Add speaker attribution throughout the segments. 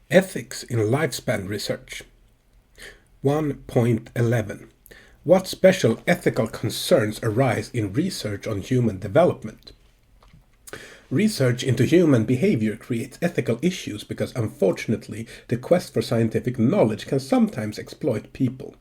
Speaker 1: Ethics in lifespan research. 1.11. What special ethical concerns arise in research on human development? Research into human behavior creates ethical issues because, unfortunately, the quest for scientific knowledge can sometimes exploit people.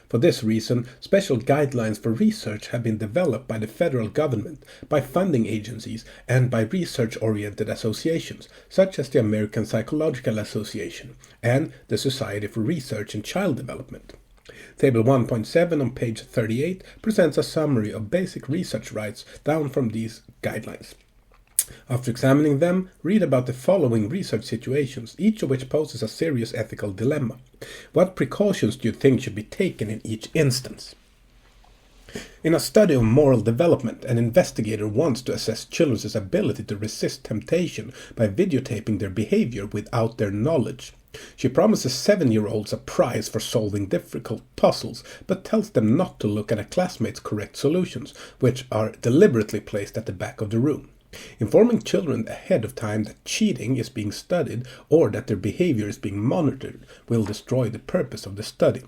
Speaker 1: For this reason, special guidelines for research have been developed by the federal government, by funding agencies, and by research-oriented associations, such as the American Psychological Association and the Society for Research in Child Development. Table 1.7 on page 38 presents a summary of basic research rights down from these guidelines. After examining them, read about the following research situations, each of which poses a serious ethical dilemma. What precautions do you think should be taken in each instance? In a study of moral development, an investigator wants to assess children's ability to resist temptation by videotaping their behavior without their knowledge. She promises 7-year-olds a prize for solving difficult puzzles, but tells them not to look at a classmate's correct solutions, which are deliberately placed at the back of the room. Informing children ahead of time that cheating is being studied or that their behavior is being monitored will destroy the purpose of the study.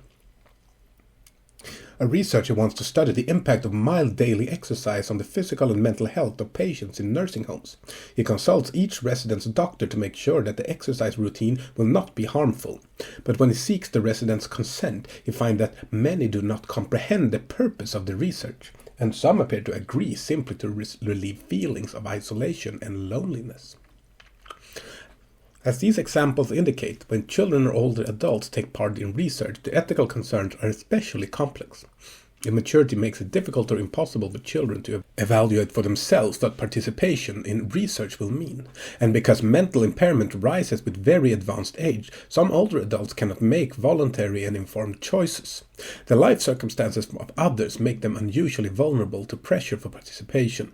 Speaker 1: A researcher wants to study the impact of mild daily exercise on the physical and mental health of patients in nursing homes. He consults each resident's doctor to make sure that the exercise routine will not be harmful. But when he seeks the resident's consent, he finds that many do not comprehend the purpose of the research, and some appear to agree simply to relieve feelings of isolation and loneliness. As these examples indicate, when children or older adults take part in research, the ethical concerns are especially complex. Immaturity makes it difficult or impossible for children to evaluate for themselves what participation in research will mean. And because mental impairment rises with very advanced age, some older adults cannot make voluntary and informed choices. The life circumstances of others make them unusually vulnerable to pressure for participation.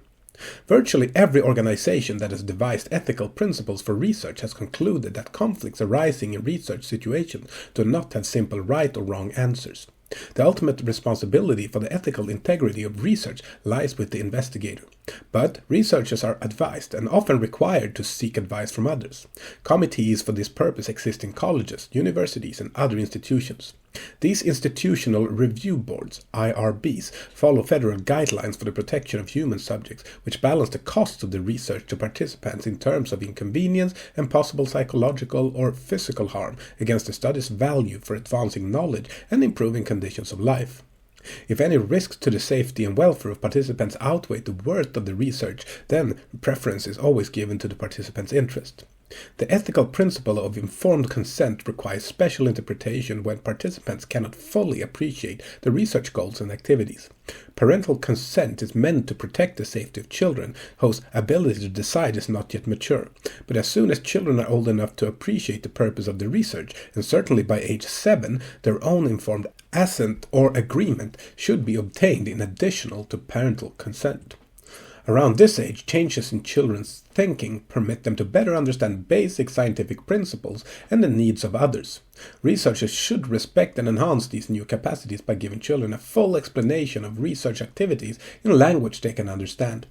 Speaker 1: Virtually every organization that has devised ethical principles for research has concluded that conflicts arising in research situations do not have simple right or wrong answers. The ultimate responsibility for the ethical integrity of research lies with the investigator. But researchers are advised and often required to seek advice from others. Committees for this purpose exist in colleges, universities, and other institutions. These institutional review boards, IRBs, follow federal guidelines for the protection of human subjects, which balance the costs of the research to participants in terms of inconvenience and possible psychological or physical harm against the study's value for advancing knowledge and improving conditions of life. If any risks to the safety and welfare of participants outweigh the worth of the research, then preference is always given to the participants' interest. The ethical principle of informed consent requires special interpretation when participants cannot fully appreciate the research goals and activities. Parental consent is meant to protect the safety of children whose ability to decide is not yet mature. But as soon as children are old enough to appreciate the purpose of the research, and certainly by age 7, their own informed assent or agreement should be obtained in addition to parental consent. Around this age, changes in children's thinking permit them to better understand basic scientific principles and the needs of others. Researchers should respect and enhance these new capacities by giving children a full explanation of research activities in language they can understand.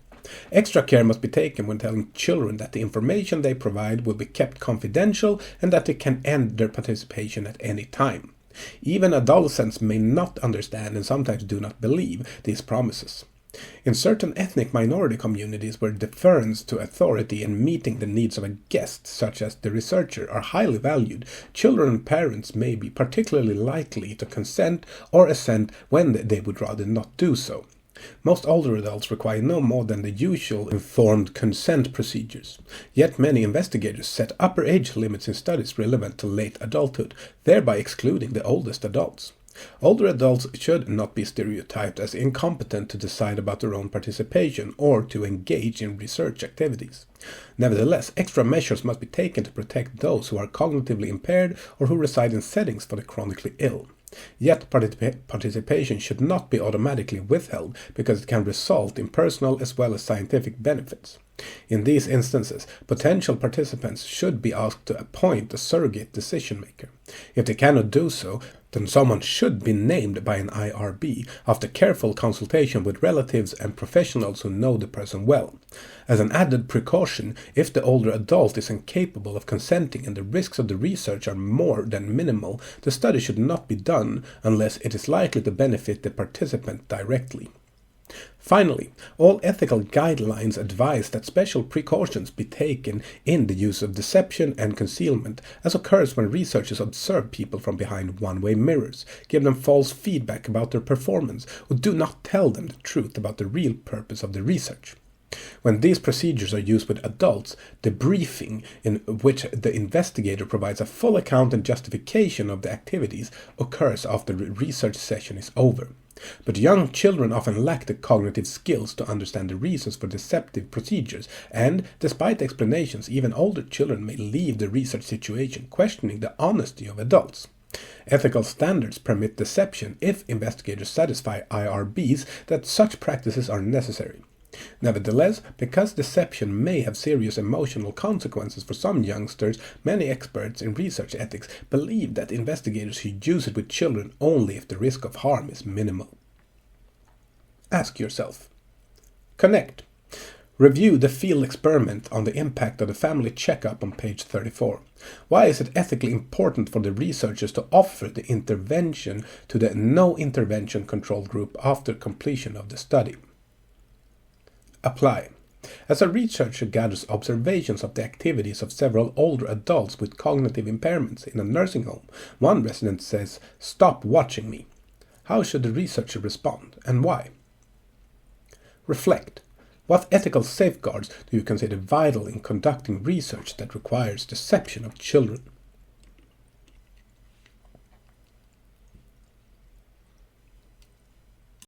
Speaker 1: Extra care must be taken when telling children that the information they provide will be kept confidential and that they can end their participation at any time. Even adolescents may not understand and sometimes do not believe these promises. In certain ethnic minority communities where deference to authority and meeting the needs of a guest, such as the researcher, are highly valued, children and parents may be particularly likely to consent or assent when they would rather not do so. Most older adults require no more than the usual informed consent procedures. Yet many investigators set upper age limits in studies relevant to late adulthood, thereby excluding the oldest adults. Older adults should not be stereotyped as incompetent to decide about their own participation or to engage in research activities. Nevertheless, extra measures must be taken to protect those who are cognitively impaired or who reside in settings for the chronically ill. Yet participation should not be automatically withheld because it can result in personal as well as scientific benefits. In these instances, potential participants should be asked to appoint a surrogate decision maker. If they cannot do so, then someone should be named by an IRB after careful consultation with relatives and professionals who know the person well. As an added precaution, if the older adult is incapable of consenting and the risks of the research are more than minimal, the study should not be done unless it is likely to benefit the participant directly. Finally, all ethical guidelines advise that special precautions be taken in the use of deception and concealment, as occurs when researchers observe people from behind one-way mirrors, give them false feedback about their performance, or do not tell them the truth about the real purpose of the research. When these procedures are used with adults, the briefing, in which the investigator provides a full account and justification of the activities, occurs after the research session is over. But young children often lack the cognitive skills to understand the reasons for deceptive procedures, and, despite explanations, even older children may leave the research situation questioning the honesty of adults. Ethical standards permit deception if investigators satisfy IRBs that such practices are necessary. Nevertheless, because deception may have serious emotional consequences for some youngsters, many experts in research ethics believe that investigators should use it with children only if the risk of harm is minimal. Ask yourself. Connect. Review the field experiment on the impact of the family checkup on page 34. Why is it ethically important for the researchers to offer the intervention to the no intervention control group after completion of the study? Apply. As a researcher gathers observations of the activities of several older adults with cognitive impairments in a nursing home, one resident says, "Stop watching me." How should the researcher respond, and why? Reflect. What ethical safeguards do you consider vital in conducting research that requires deception of children?